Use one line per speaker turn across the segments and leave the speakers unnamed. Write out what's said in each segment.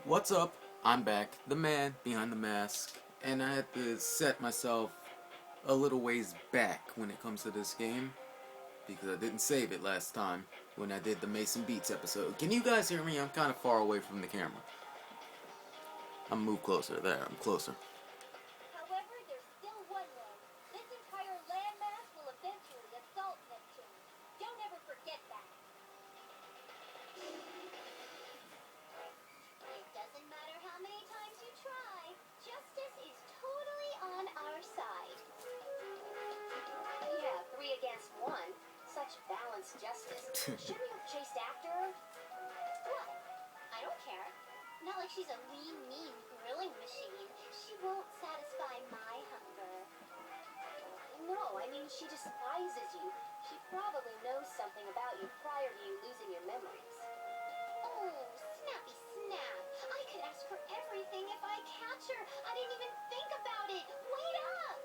What's up? I'm back, the man behind the mask, and I had to set myself a little ways back when it comes to this game because I didn't save it last time when I did the Mason Beats episode. Can you guys hear me? I'm kind of far away from the camera. I'm gonna move closer. There, I'm closer.
However, there's still one way. This entire landmass will eventually assault Neptune. Don't ever forget that. It doesn't matter how many times you try. Justice is totally on our side. Yeah, 3 against 1. Such balanced justice. Shouldn't you have chased after her? What? I don't care. Not like she's a lean, mean grilling machine. She won't satisfy my hunger. No, I mean, she despises you. She probably knows something about you prior to you losing your memories. Oh, snappy snap. I could ask for everything if I catch her. I didn't even think about it. Wait up!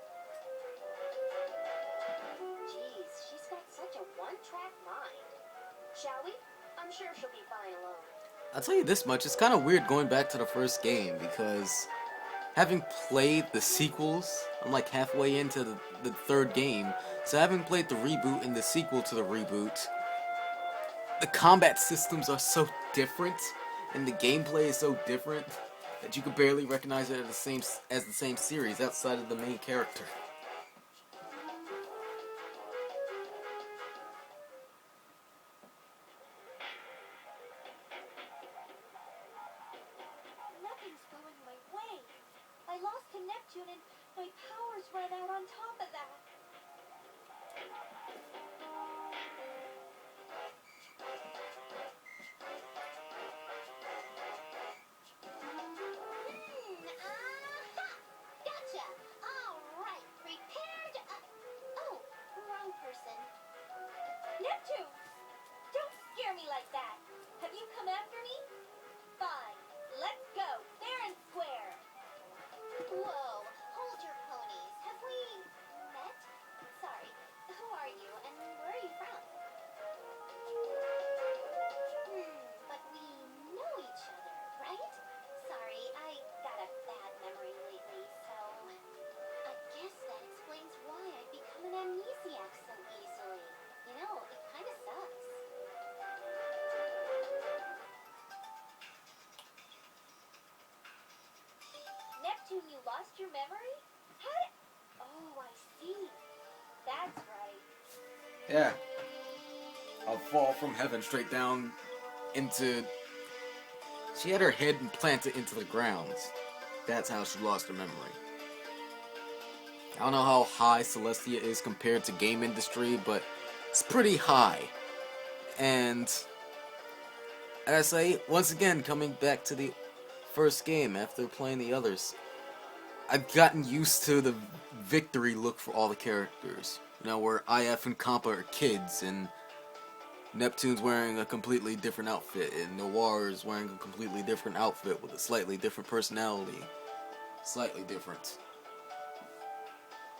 Jeez, she's got such a one-track mind. Shall we? I'm sure she'll be fine alone.
I'll tell you this much, it's kind of weird going back to the first game because having played the sequels, I'm like halfway into the third game, so having played the reboot and the sequel to the reboot, the combat systems are so different and the gameplay is so different that you could barely recognize it as the same series outside of the main character.
Nothing's going my way. I lost to Neptune and my powers ran out on top of that. Aha! Gotcha! Alright, prepared. Oh, wrong person. Neptune! Don't scare me like that. Have you come after me? Fine. Let's go. Fair and square. Whoa, hold your ponies. Have we met? Sorry. Who are you and where are you from? But we know each other, right? Sorry, I got a bad memory lately, so I guess that explains why I've become an amnesiac so easily. You know, it kind of sucks. Neptune, you lost your memory? How did... Oh, I see. That's right.
Yeah, I'll fall from heaven straight down into... She had her head implanted into the ground. That's how she lost her memory. I don't know how high Celestia is compared to game industry, but it's pretty high. And as I say, once again, coming back to the first game after playing the others, I've gotten used to the victory look for all the characters. You know, where IF and Compa are kids, and Neptune's wearing a completely different outfit, and Noir is wearing a completely different outfit with a slightly different personality. Slightly different.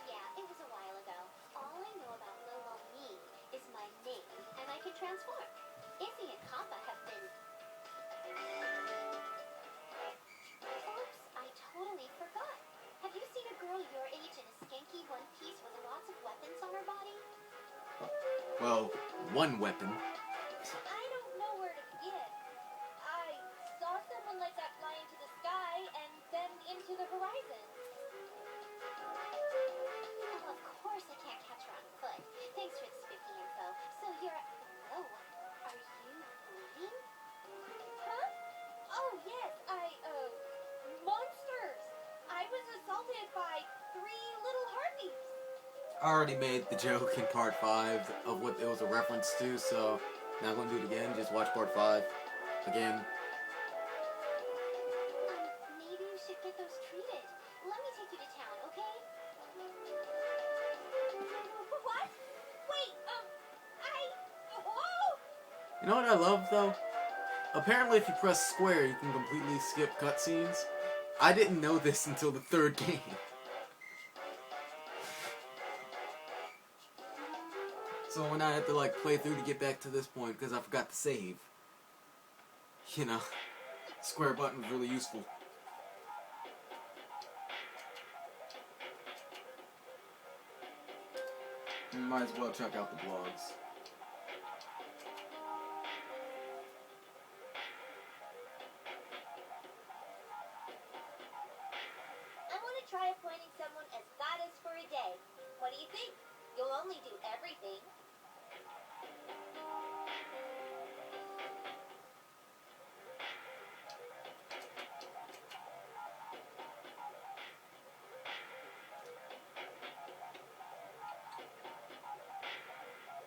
Yeah, it was a while ago. All I know about Lolo Me is my name, and I can transform. Izzy and Kappa have been... Oops, I totally forgot. Have you seen a girl your age in a skanky one piece with lots of weapons on her body?
Well, one weapon.
I don't know where to begin. I saw someone like that fly into the sky and then into the horizon. Oh, of course I can't catch her on foot. Thanks for the spiffy info. So you're... Whoa. Are you bleeding? Huh? Oh, yes. Monsters! I was assaulted by 3 little harpies.
I already made the joke in part 5 of what it was a reference to, so not gonna do it again. Just watch part 5 again.
Maybe you should get those treated. Let me take you to town, okay? What? Wait, whoa!
You know what I love though? Apparently, if you press square, you can completely skip cutscenes. I didn't know this until the third game. So when I had to like play through to get back to this point because I forgot to save, you know. Square button was really useful. You might as well check out the blogs.
I want to try appointing someone as goddess for a day. What do you think? You'll only do everything.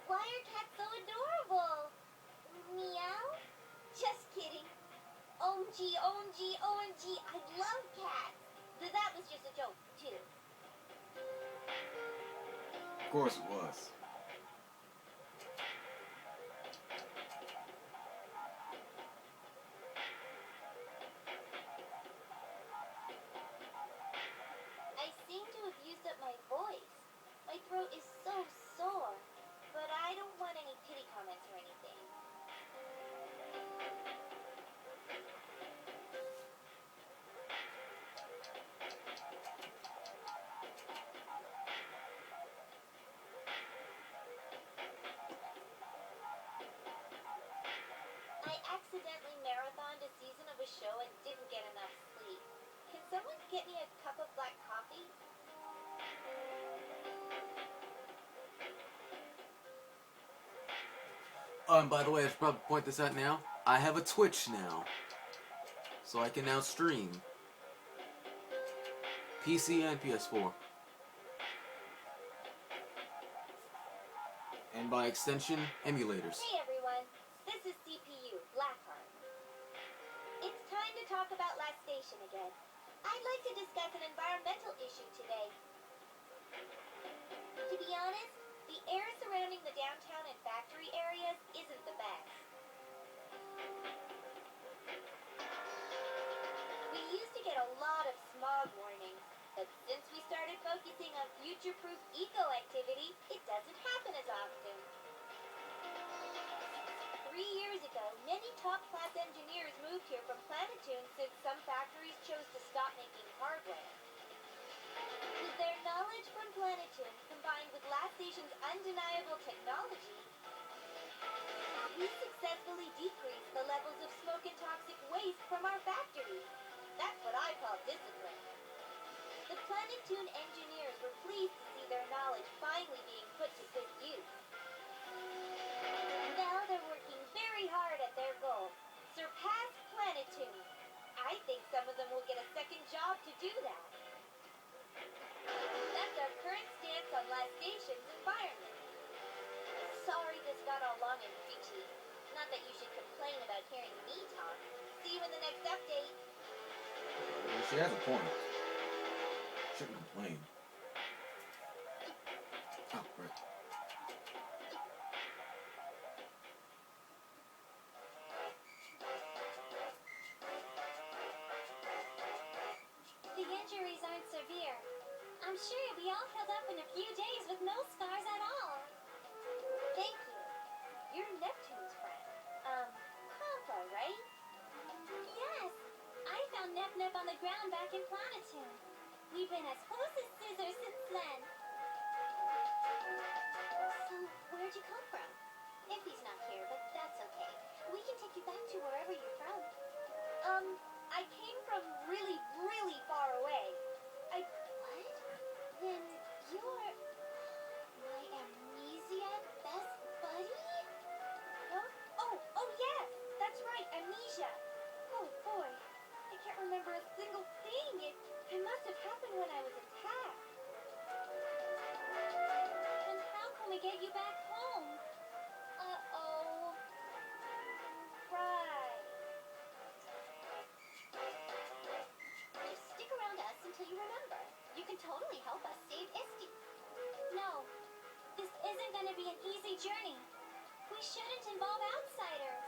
Why are cats so adorable? Meow? Just kidding. OMG, OMG, OMG, I love cats. That was just a joke, too.
Of course it was.
I seem to have used up my voice. My throat is so sore. But I don't want any pity comments or anything. I accidentally marathoned a season of a show and didn't get enough sleep. Can someone get me a cup of black coffee?
By the way, I should probably point this out now. I have a Twitch now. So I can now stream. PC and PS4. And by extension, emulators.
Hey everyone, this is CPU, Blackheart. It's time to talk about Last Station again. I'd like to discuss an environmental issue today. To be honest, the air surrounding the downtown and factory areas isn't the best. We used to get a lot of smog warnings, but since we started focusing on future-proof eco-activity, it doesn't happen as often. 3 years ago, many top-class engineers moved here from Planetoon since some factories chose to stop making hardware. With their knowledge from Planetoon, combined with Last Station's undeniable technology, we successfully decreased the levels of smoke and toxic waste from our factories. That's what I call discipline. The Planetoon engineers were pleased to see their knowledge finally being put to good use. Now they're working very hard at their goal, surpass Planetoon. I think some of them will get a second job to do that. That's our current stance on Last Station's environment. Sorry this got all long and preachy. Not that you should complain about hearing me talk. See you in the next update.
Well, she has a point. Shouldn't complain. Oh, right.
The injuries aren't severe. I'm sure you'll be all healed up in a few days with no scars at all. Thank you. You're Neptune's friend. Papa, right? Yes. I found nep-nep on the ground back in Planetoon. We've been as close as scissors since then. So, where'd you come from? If he's not here, but that's okay. We can take you back to wherever you're from. I came from really, really far away. What? Then you're my amnesia best buddy? Huh? Oh yes, that's right, amnesia. Oh boy, I can't remember a single thing. It must have happened when I was attacked. Then how can we get you back home? Uh-oh. Right. Just stick around us until you remember. You can totally help us save Isti. No, this isn't going to be an easy journey. We shouldn't involve outsiders.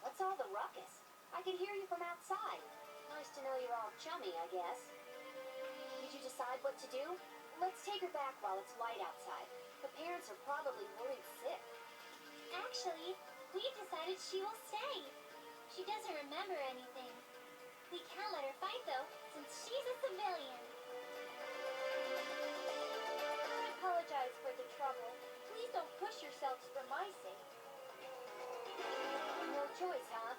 What's all the ruckus? I can hear you from outside. Nice to know you're all chummy, I guess. Did you decide what to do? Let's take her back while it's light outside. Her parents are probably worried sick. Actually, we've decided she will stay. She doesn't remember anything. We can't let her fight, though, since she's a civilian. I apologize for the trouble. Please don't push yourselves for my sake. No choice, huh?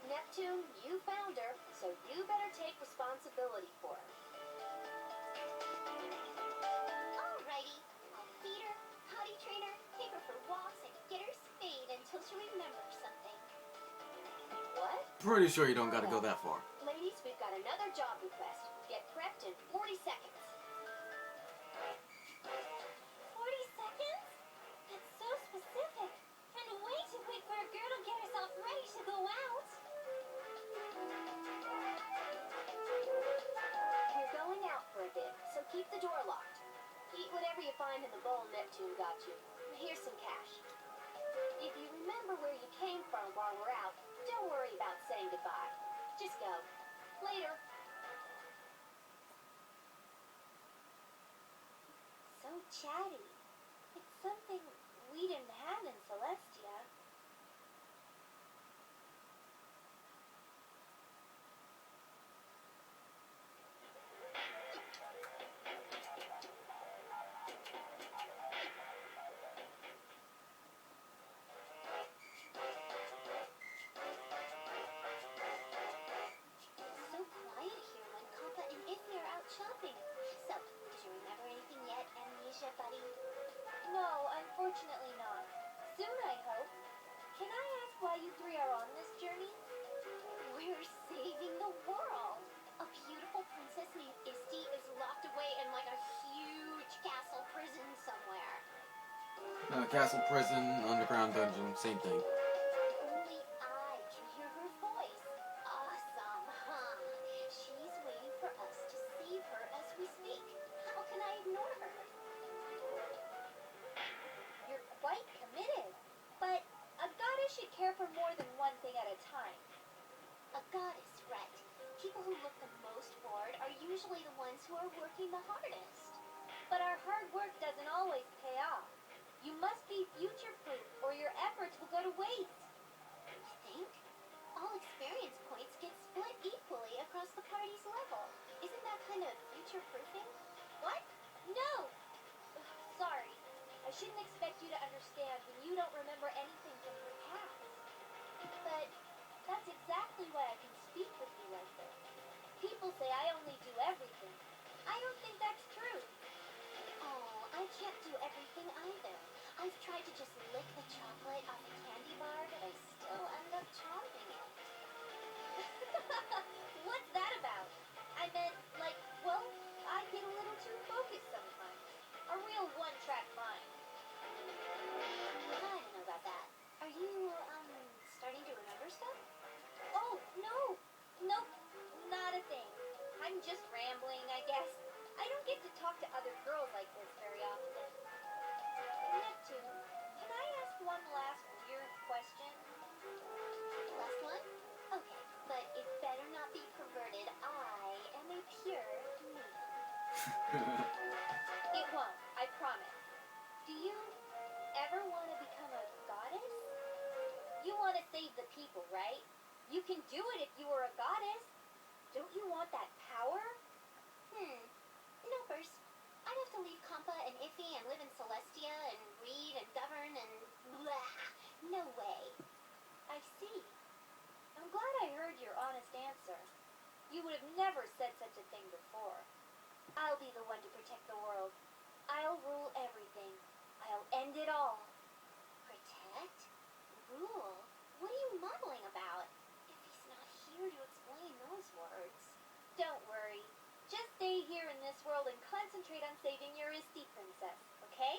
Neptune, you found her, so you better take responsibility for her. Alrighty. I'll feed her, potty train her, take her for walks, and get her spayed until she remembers something. What?
Pretty sure you don't gotta go that far.
Ladies, we've got another job request. Get prepped in 40 seconds. 40 seconds? That's so specific. And way too quick for a girl to get herself ready to go out. You're going out for a bit, so keep the door locked. Eat whatever you find in the bowl Neptune got you. Here's some cash. If you remember where you came from while we're out, don't worry about saying goodbye. Just go. Later. So chatty. It's something we didn't have in Celestia. So quiet here when Kappa and Ify are out shopping. So, did you remember anything yet, Amnesia Buddy? No, unfortunately not. Soon, I hope. Can I ask why you three are on this journey? We're saving the world. A beautiful princess named Isti is locked away in like a huge castle prison somewhere.
Castle, prison, underground dungeon, same thing.
Only I can hear her voice. Awesome, huh? She's waiting for us to save her as we speak. How can I ignore her? You're quite committed. But a goddess should care for more than one thing at a time. A goddess, right? People who look the most bored are usually the ones who are working the hardest. But our hard work doesn't always pay off. You must be future-proof, or your efforts will go to waste. You think? All experience points get split equally across the party's level. Isn't that kind of future-proofing? What? No! Ugh, sorry. I shouldn't expect you to understand when you don't remember anything from your past. But that's exactly why I can speak with you like this. People say I only do everything. I don't think that's true. Oh, I can't do everything either. I've tried to just lick the chocolate off a candy bar, but I still end up chomping it. What's that about? I meant, like, well, I get a little too focused sometimes. A real one-track mind. I don't know about that. Are you, starting to remember stuff? Oh, no. Nope, not a thing. I'm just rambling, I guess. I don't get to talk to other girls like this very often. Neptune, can I ask one last weird question? Last one? Okay, but it better not be perverted. I am a pure man. It won't, I promise. Do you ever want to become a goddess? You want to save the people, right? You can do it if you were a goddess. Don't you want that power? No, first. I'd have to leave Kampa and Ify and live in Celestia and read and govern and blah. No way. I see. I'm glad I heard your honest answer. You would have never said such a thing before. I'll be the one to protect the world. I'll rule everything. I'll end it all. Protect? Rule? What are you mumbling about? If he's not here to explain those words. Don't worry. Just stay here in this world and concentrate on saving your Isti princess, okay?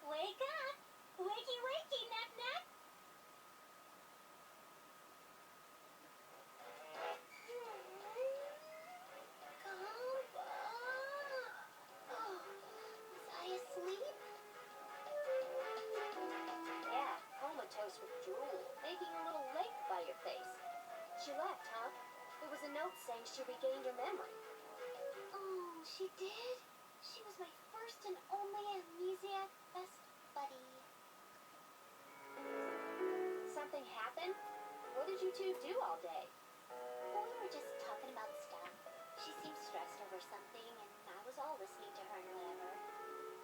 Wake up! Wakey, wakey, nep-nep! Kampa! note saying she regained her memory. Oh, she did? She was my first and only amnesiac best buddy. Something happened? What did you two do all day? Well, we were just talking about stuff. She seemed stressed over something, and I was all listening to her and whatever.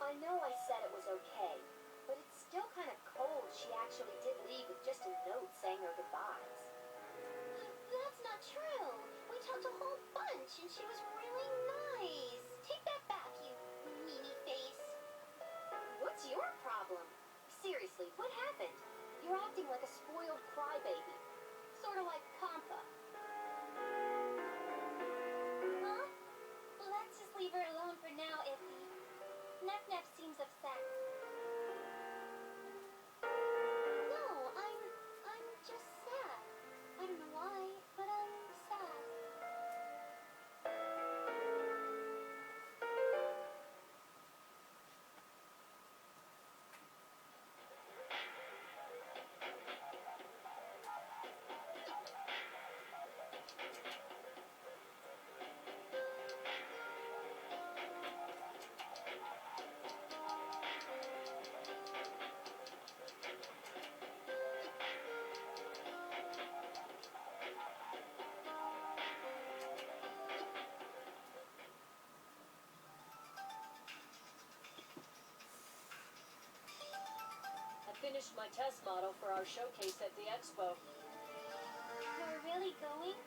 I know I said it was okay, but it's still kind of cold she actually did leave with just a note saying her goodbyes. That's not true. We talked a whole bunch, and she was really nice. Take that back, you meanie face. What's your problem? Seriously, what happened? You're acting like a spoiled crybaby. Sort of like Kampa. Huh? Let's just leave her alone for now, Iffy. Nep-nep seems upset. No, I'm just sad. I don't know why, but I'm sad.
Finished my test model for our showcase at the expo.
You're really going?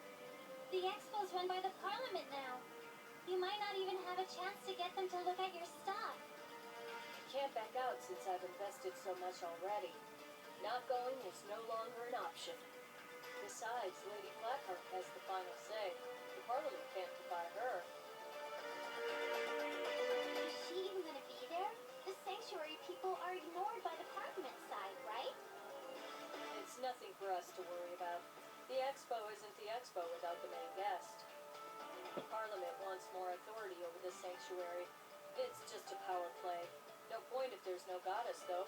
The expo's run by the Parliament now. You might not even have a chance to get them to look at your stuff.
I can't back out since I've invested so much already. Not going is no longer an option. Besides, Lady Blackheart has the final say. The Parliament can't defy her.
Is she even gonna be there? The sanctuary people are ignored by the Parliament side, right?
It's nothing for us to worry about. The expo isn't the expo without the main guest. The Parliament wants more authority over the sanctuary. It's just a power play. No point if there's no goddess, though.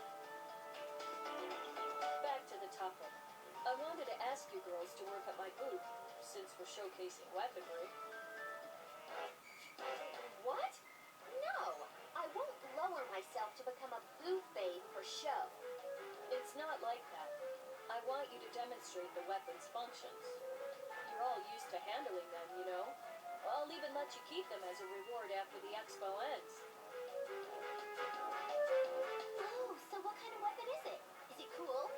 Back to the topic. I wanted to ask you girls to work at my booth, since we're showcasing weaponry.
What? No! I won't lower myself to become a booth babe for show.
It's not like that. I want you to demonstrate the weapon's functions. You're all used to handling them, you know. I'll even let you keep them as a reward after the expo ends.
Oh, so what kind of weapon is it? Is it cool?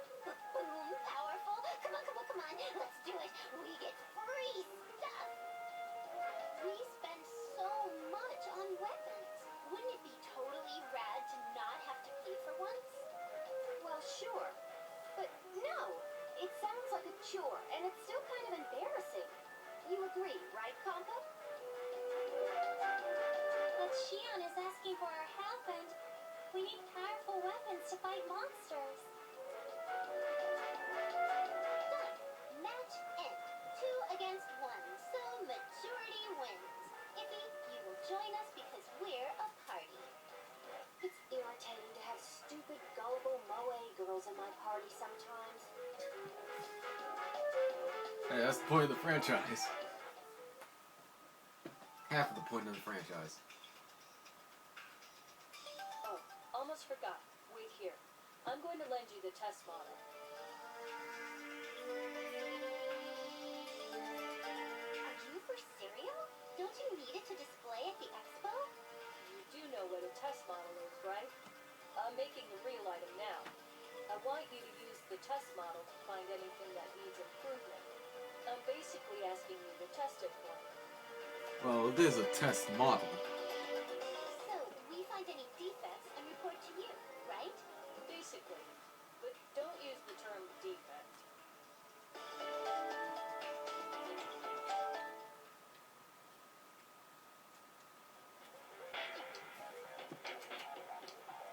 Boom, powerful? Come on, come on, come on. Let's do it. We get free stuff. We spend so much on weapons. Wouldn't it be totally rad to not have to pay for once? Well, sure. But no. It sounds like a chore, and it's still kind of embarrassing. You agree, right, Kampa? But Shion is asking for our help, and we need powerful weapons to fight monsters. Done. Match end. 2 against 1, so majority wins. Iffy, you will join us because we're a party. It's irritating to have stupid, gullible moe girls in my party sometimes.
Hey, that's the point of the franchise. Half of the point of the franchise.
Oh, almost forgot. Wait here. I'm going to lend you the test model.
Are you for cereal? Don't you need it to display at the expo?
You do know what a test model is, right? I'm making the real item now. I want you to use the test model to find anything that needs improvement. I'm basically asking you to test it for me.
Well, it is a test model.
So, we find any defects and report to you, right?
Basically. But don't use the term defect.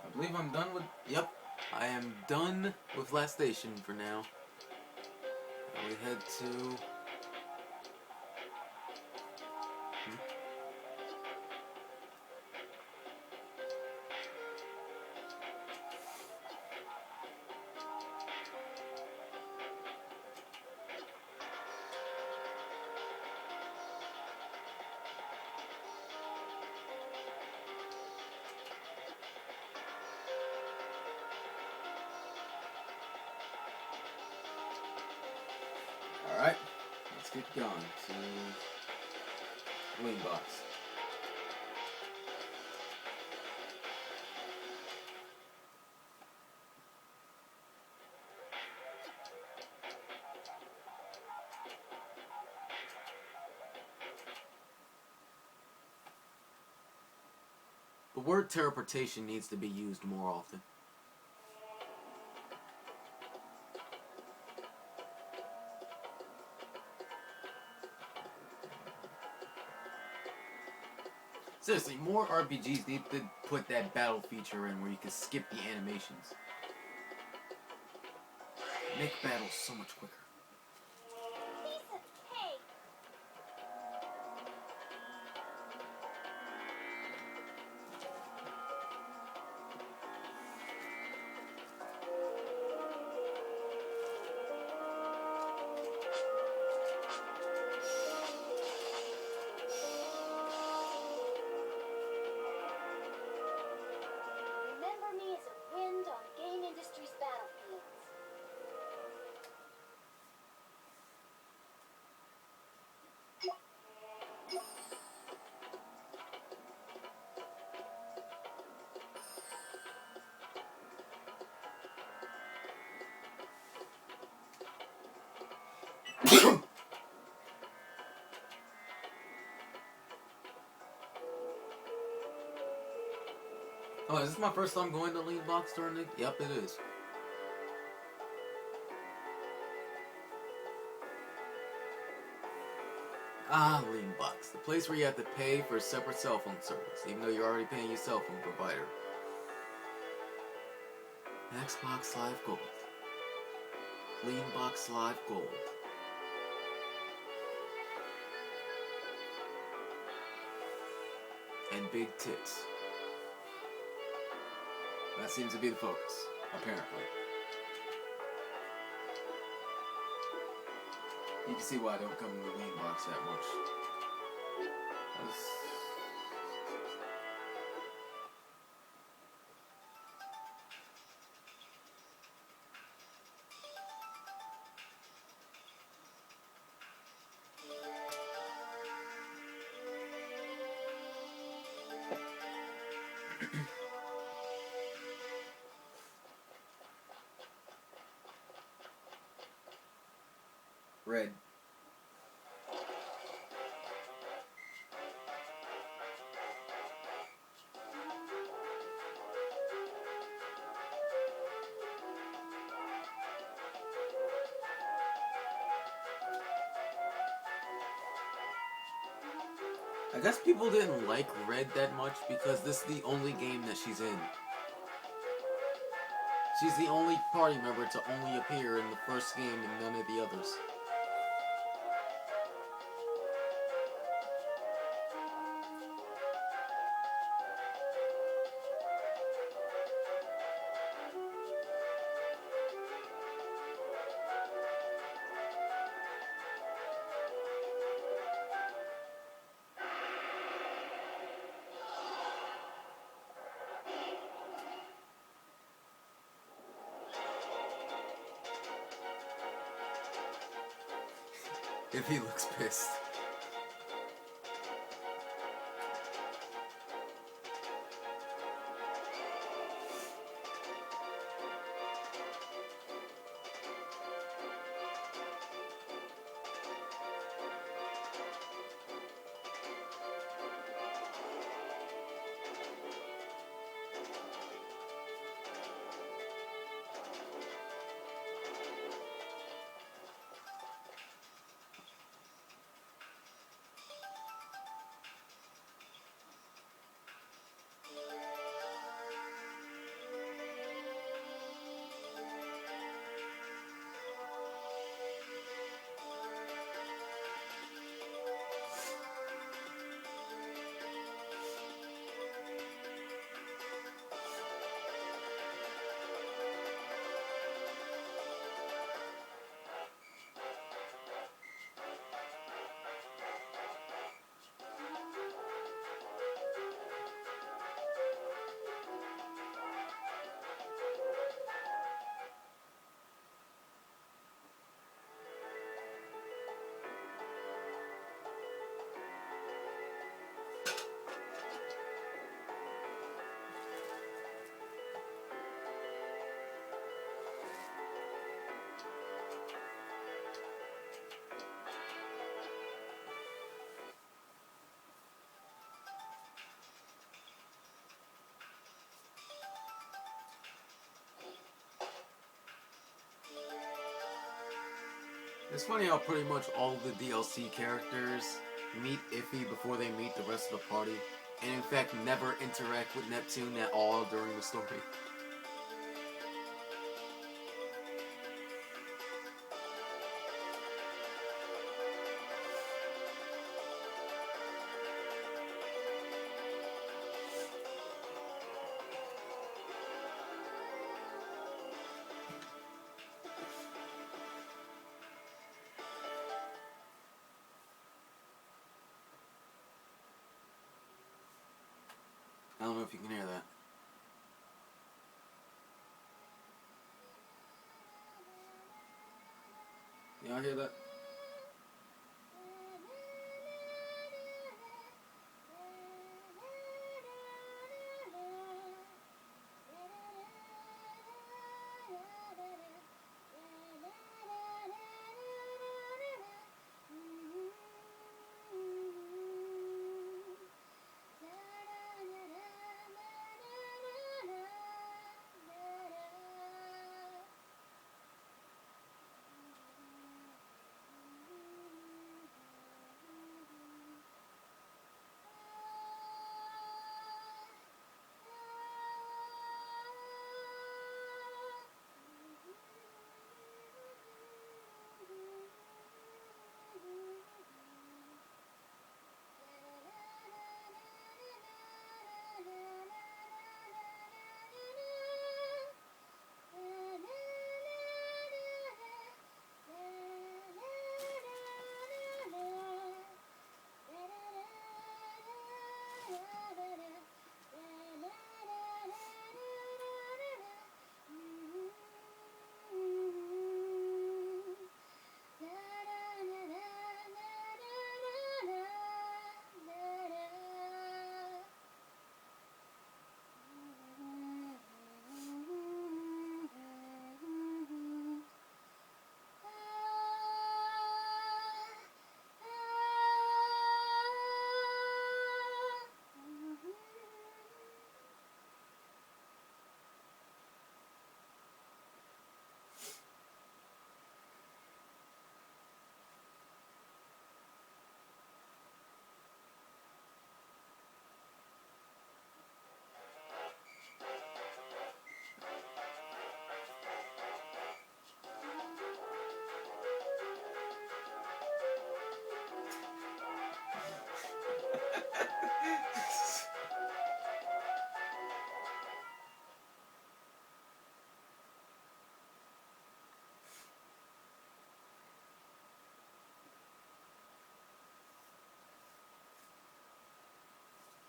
I believe I'm done with... Yep, I am done with Last Station for now. Now we head to... get going to Wing Box. The word teleportation needs to be used more often. Seriously, more RPGs need to put that battle feature in where you can skip the animations. Make battles so much quicker.
Piece of cake. Remember me as a wind on the game industry's battlefields.
Oh, is this my first time going to Lean Box during the... Yep, it is. Ah, Lean Box. The place where you have to pay for a separate cell phone service, even though you're already paying your cell phone provider. Xbox Live Gold. Lean Box Live Gold. And big tits. That seems to be the focus, apparently. You can see why I don't come to the Lean Box that much. Red. I guess people didn't like Red that much because this is the only game that she's in. She's the only party member to only appear in the first game and none of the others. If he looks pissed. It's funny how pretty much all of the DLC characters meet Iffy before they meet the rest of the party, and in fact never interact with Neptune at all during the story. I don't know if you can hear that. Y'all hear that?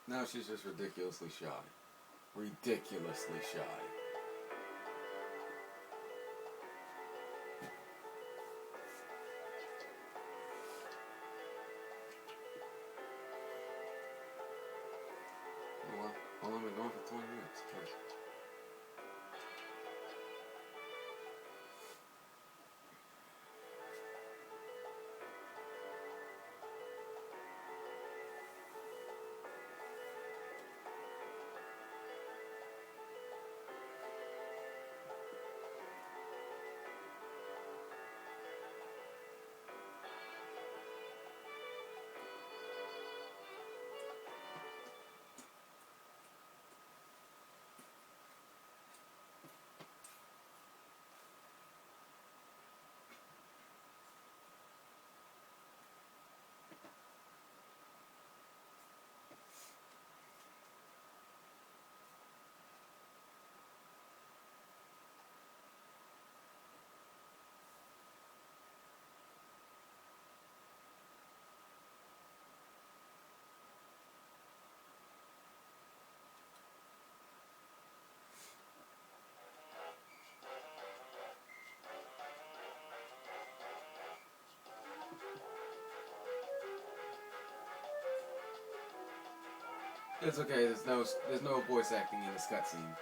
Now she's just ridiculously shy. Ridiculously shy. Oh well, how long have we gone for 20 minutes? Jeez. It's okay. There's no voice acting in this cutscene.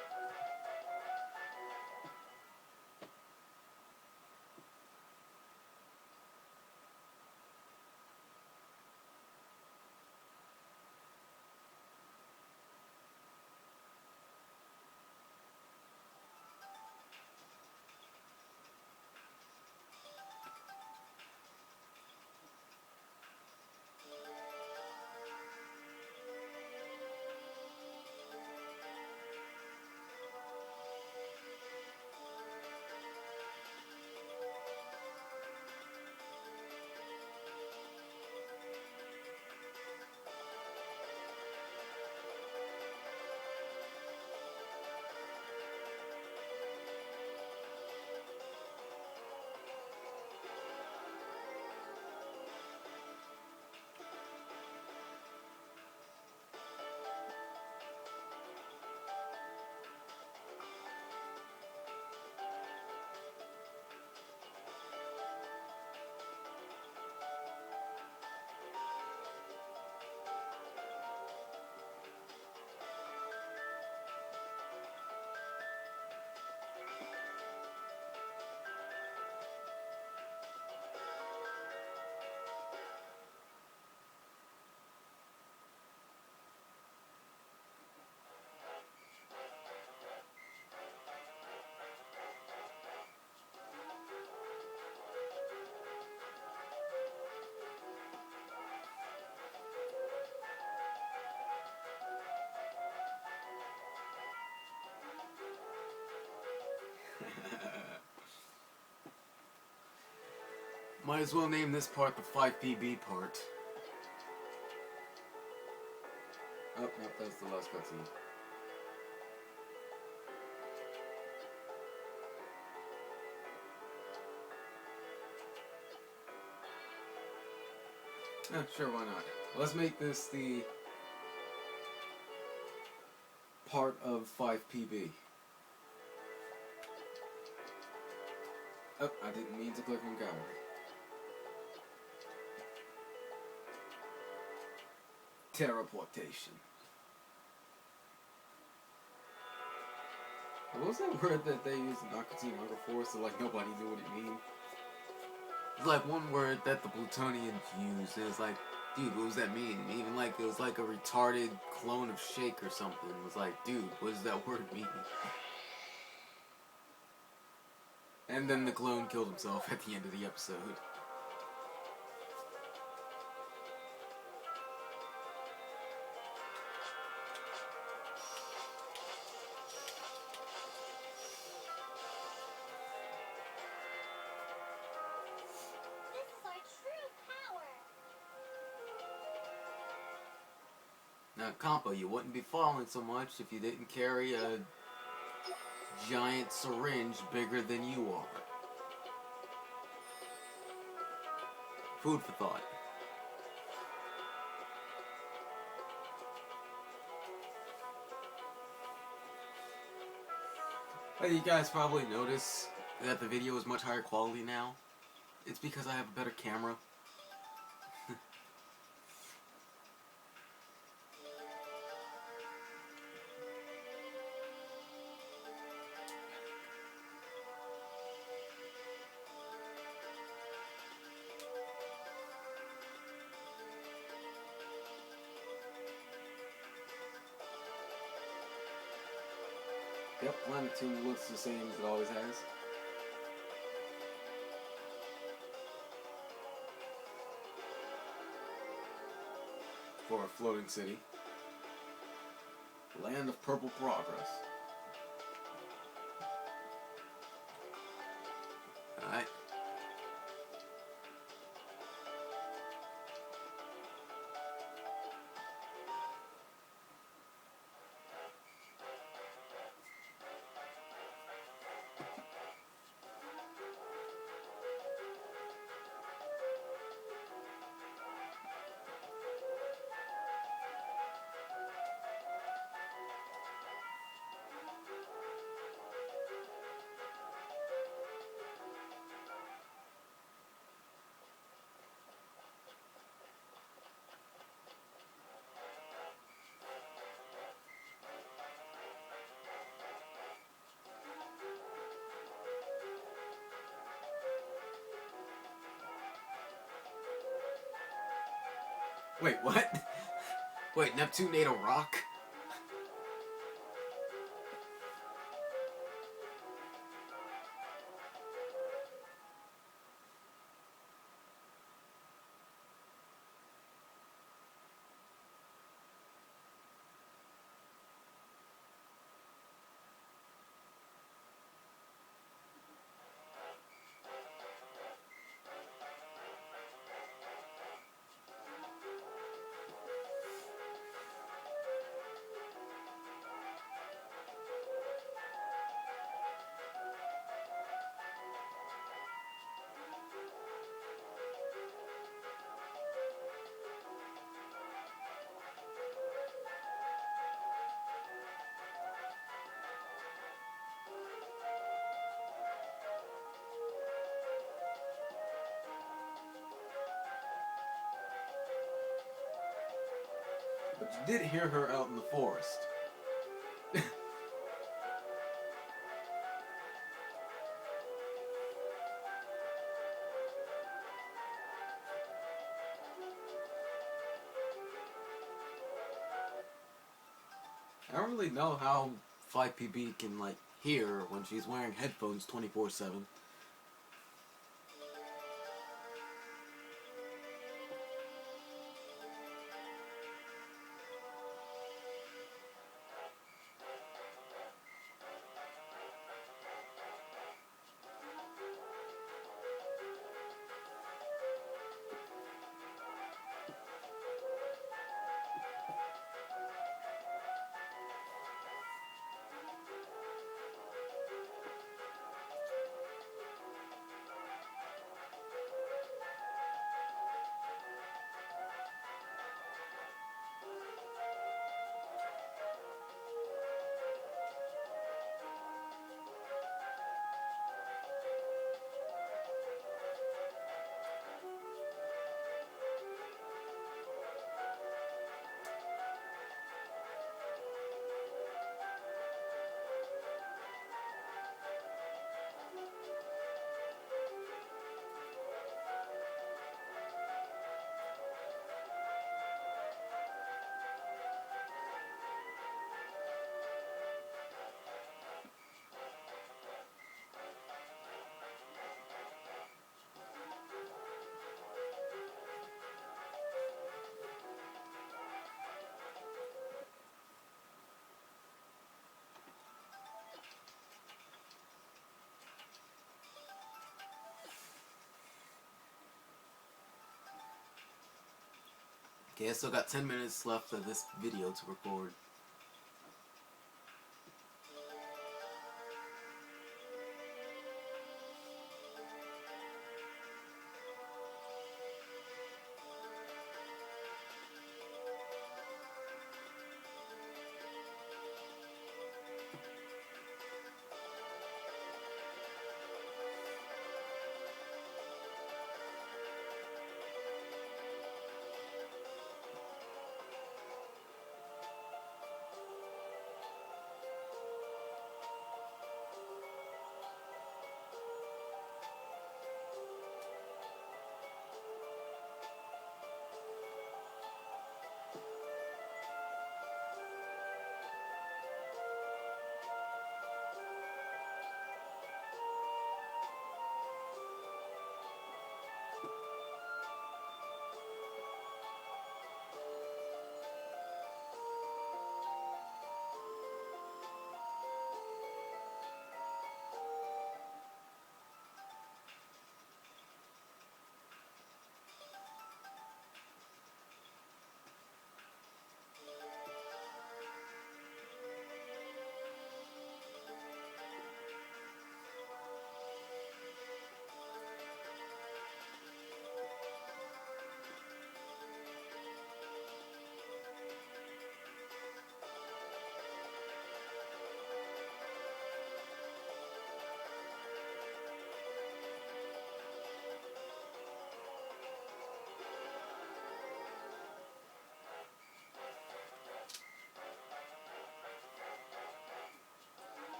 Might as well name this part the 5PB part. Oh, no, that's the last cutscene. Sure, why not? Let's make this the part of 5PB. Oh, I didn't mean to click on gallery. Teleportation. What was that word that they used in Aquatine Hunger Force that like nobody knew what it meant? It's like one word that the Plutonians used, and it's like, dude, what does that mean? Even like it was like a retarded clone of Shake or something. It was like, dude, what does that word mean? And then the clone killed himself at the end of the episode.
This is our true power.
Now, Compa, you wouldn't be falling so much if you didn't carry a giant syringe bigger than you are. Food for thought. Well, you guys probably notice that the video is much higher quality now. It's because I have a better camera. Yep, Planet 2 looks the same as it always has. For a floating city. Land of purple progress. Alright. Wait, what? Wait, Neptune ate a rock? But you did hear her out in the forest. I don't really know how 5PB can, like, hear when she's wearing headphones 24/7. Okay, I still got 10 minutes left of this video to record.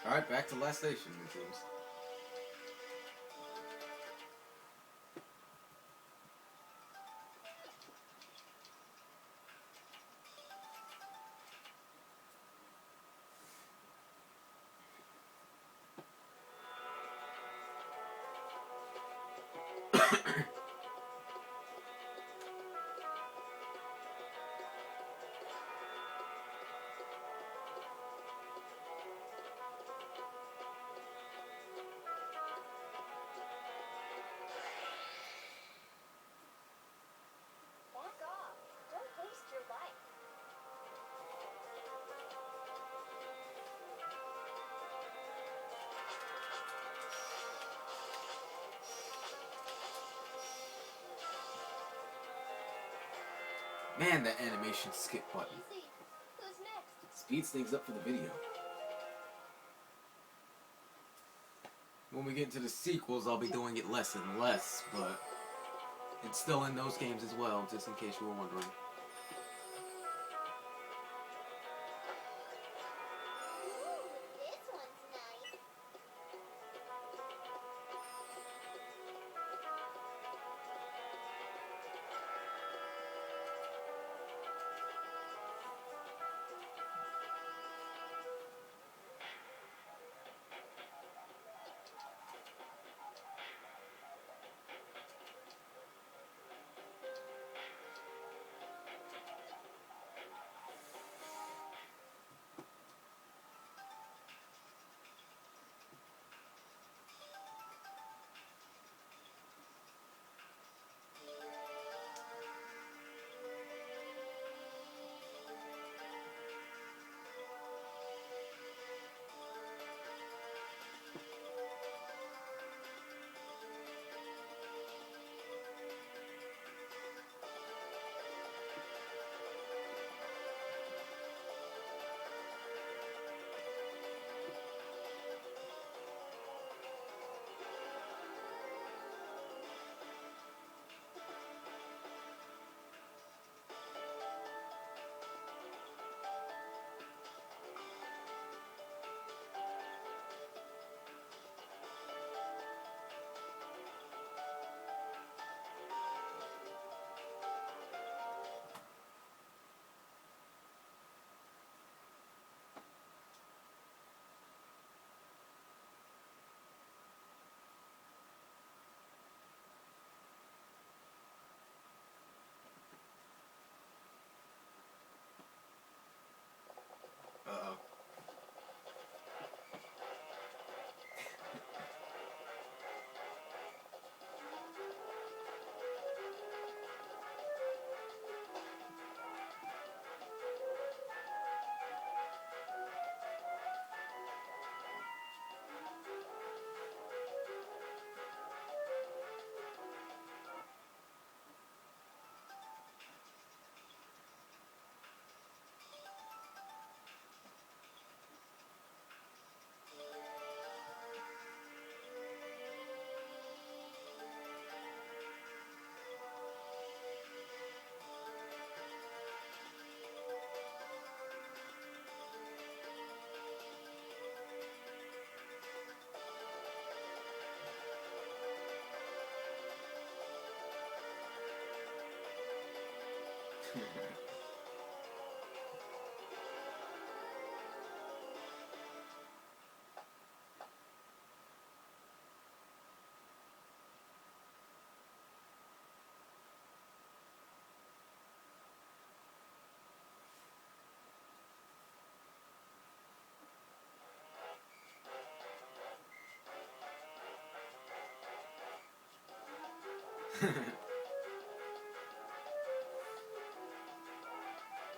Alright, back to last station, it seems.
Back off. Don't waste your life.
Man, that animation skip button
Easy. Who's next?
speeds things up for the video. When we get into the sequels, I'll be doing it less and less, but it's still in those games as well, just in case you were wondering.
Ooh, this one's nice.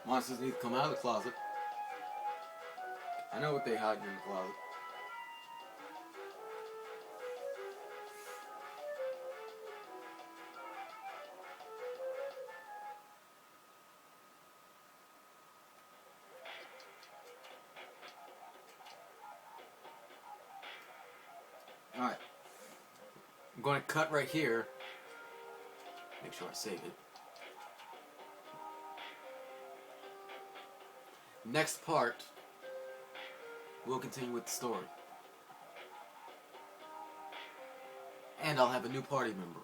Monsters need to come out of the closet. I know what they hide in the closet. Alright. I'm going to cut right here. Make sure I save it. Next part, we'll continue with the story. And I'll have a new party member.